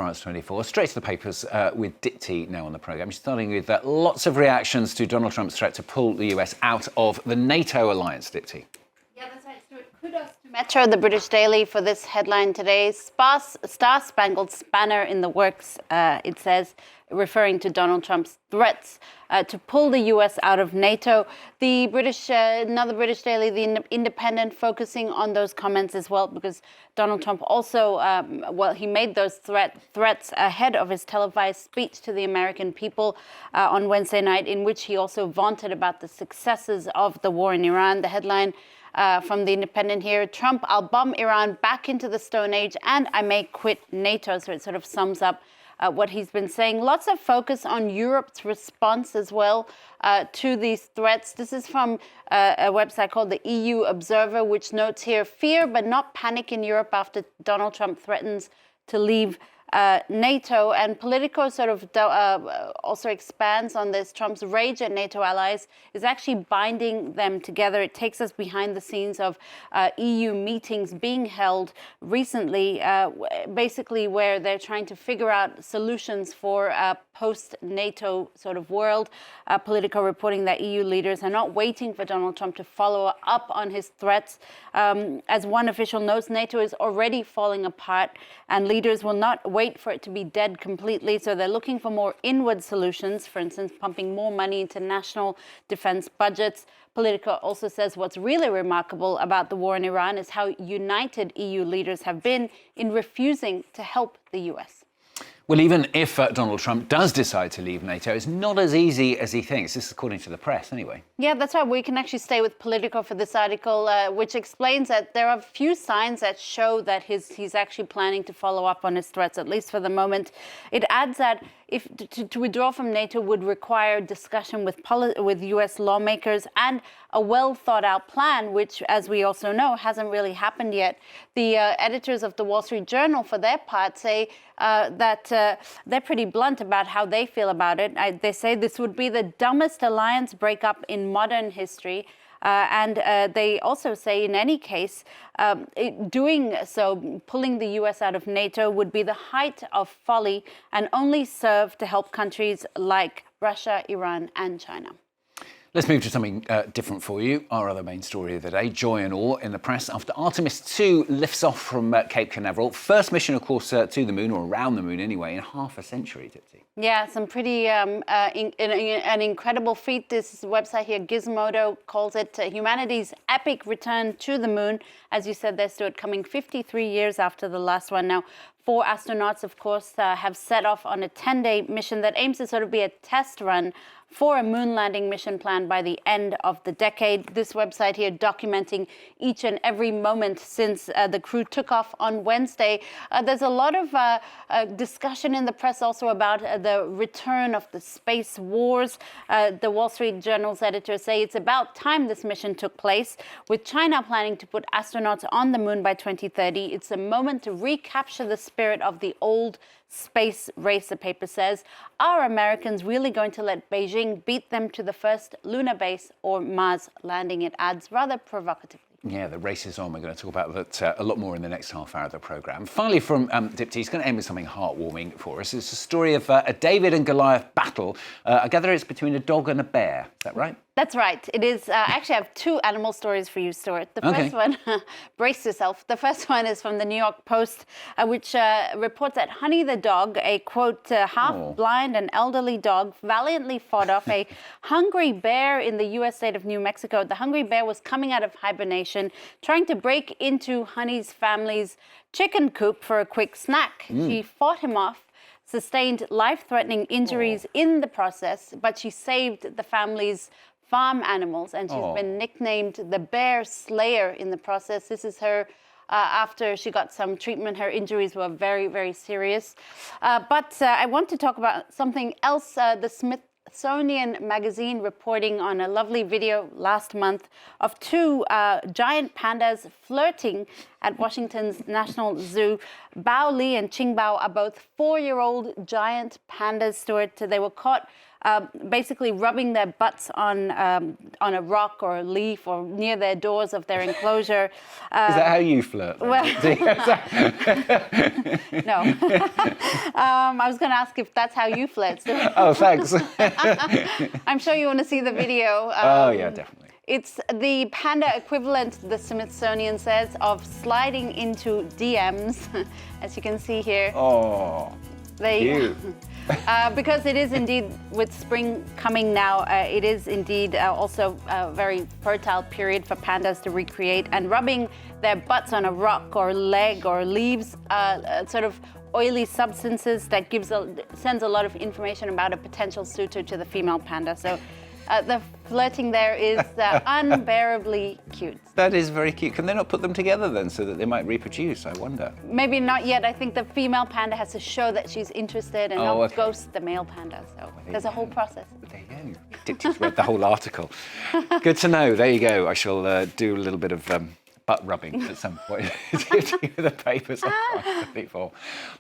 France 24. Straight to the papers with Dipti now on the programme. Starting with lots of reactions to Donald Trump's threat to pull the US out of the Nato alliance, Dipti. Yeah, that's right, Stuart. Kudos to Metro, the British Daily, for this headline today. Star-Spangled Spanner in the works, it says, referring to Donald Trump's threats to pull the US out of NATO. The another British Daily, The Independent, focusing on those comments as well, because Donald Trump also, he made those threats ahead of his televised speech to the American people on Wednesday night, in which he also vaunted about the successes of the war in Iran. The headline from The Independent here: Trump, I'll bomb Iran back into the Stone Age and I may quit NATO. So it sort of sums up what he's been saying. Lots of focus on Europe's response as well to these threats. This is from a website called the EU Observer, which notes here, fear but not panic in Europe after Donald Trump threatens to leave NATO. And Politico sort of also expands on this. Trump's rage at NATO allies is actually binding them together. It takes us behind the scenes of EU meetings being held recently, basically where they're trying to figure out solutions for a post-NATO sort of world. Politico reporting that EU leaders are not waiting for Donald Trump to follow up on his threats. As one official notes, NATO is already falling apart and leaders will not wait for it to be dead completely. So they're looking for more inward solutions, for instance, pumping more money into national defense budgets. Politico also says what's really remarkable about the war in Iran is how united EU leaders have been in refusing to help the US. Well, even if Donald Trump does decide to leave NATO, it's not as easy as he thinks. This is according to the press, anyway. Yeah, that's right. We can actually stay with Politico for this article, which explains that there are a few signs that show that he's actually planning to follow up on his threats, at least for the moment. It adds that if to withdraw from NATO would require discussion with US lawmakers and a well-thought-out plan, which, as we also know, hasn't really happened yet. The editors of the Wall Street Journal, for their part, say that they're pretty blunt about how they feel about it. They say this would be the dumbest alliance breakup in modern history. And they also say, in any case, doing so, pulling the US out of NATO, would be the height of folly and only serve to help countries like Russia, Iran, and China. Let's move to something different for you. Our other main story of the day, joy and awe in the press after Artemis 2 lifts off from Cape Canaveral. First mission, of course, to the moon, or around the moon anyway, in half a century, Dipti. Yeah, some pretty an incredible feat. This website here, Gizmodo, calls it humanity's epic return to the moon. As you said there, Stuart, coming 53 years after the last one. Now, 4 astronauts, of course, have set off on a 10-day mission that aims to sort of be a test run for a moon landing mission planned by the end of the decade. This website here documenting each and every moment since the crew took off on Wednesday. There's a lot of discussion in the press also about the return of the space wars. The Wall Street Journal's editors say it's about time this mission took place. With China planning to put astronauts on the moon by 2030, it's a moment to recapture the spirit of the old space race, the paper says. Are Americans really going to let Beijing beat them to the first lunar base or Mars landing? It adds rather provocatively. Yeah, the race is on. We're going to talk about that a lot more in the next half hour of the programme. Finally, from Dipti, he's going to end with something heartwarming for us. It's a story of a David and Goliath battle. I gather it's between a dog and a bear. Is that right? That's right. It is. Actually, I have 2 animal stories for you, Stuart. The first one, brace yourself. The first one is from the New York Post, which reports that Honey the dog, a, quote, half-blind and elderly dog, valiantly fought off a hungry bear in the U.S. state of New Mexico. The hungry bear was coming out of hibernation, trying to break into Honey's family's chicken coop for a quick snack. She fought him off, sustained life-threatening injuries in the process, but she saved the family's farm animals, and she's been nicknamed the Bear Slayer in the process. This is her after she got some treatment. Her injuries were very, very serious. But I want to talk about something else. The Smithsonian Magazine reporting on a lovely video last month of 2 giant pandas flirting at Washington's National Zoo. Bao Li and Qing Bao are both 4-year-old giant pandas, Stuart. They were caught basically rubbing their butts on a rock or a leaf or near their doors of their enclosure. Is that how you flirt? Well, no. I was going to ask if that's how you flirt. Oh, thanks. I'm sure you want to see the video. Oh, yeah, definitely. It's the panda equivalent, the Smithsonian says, of sliding into DMs, as you can see here. Oh, cute. Because it is indeed, with spring coming now, it is indeed also a very fertile period for pandas to recreate. And rubbing their butts on a rock or leg or leaves sort of oily substances that sends a lot of information about a potential suitor to the female panda. So the flirting there is unbearably cute. That is very cute. Can they not put them together then so that they might reproduce, I wonder? Maybe not yet. I think the female panda has to show that she's interested and not ghost the male panda. So there's a whole process. There you go. Dipty's read the whole article. Good to know. There you go. I shall do a little bit of butt rubbing at some point. The papers are fine.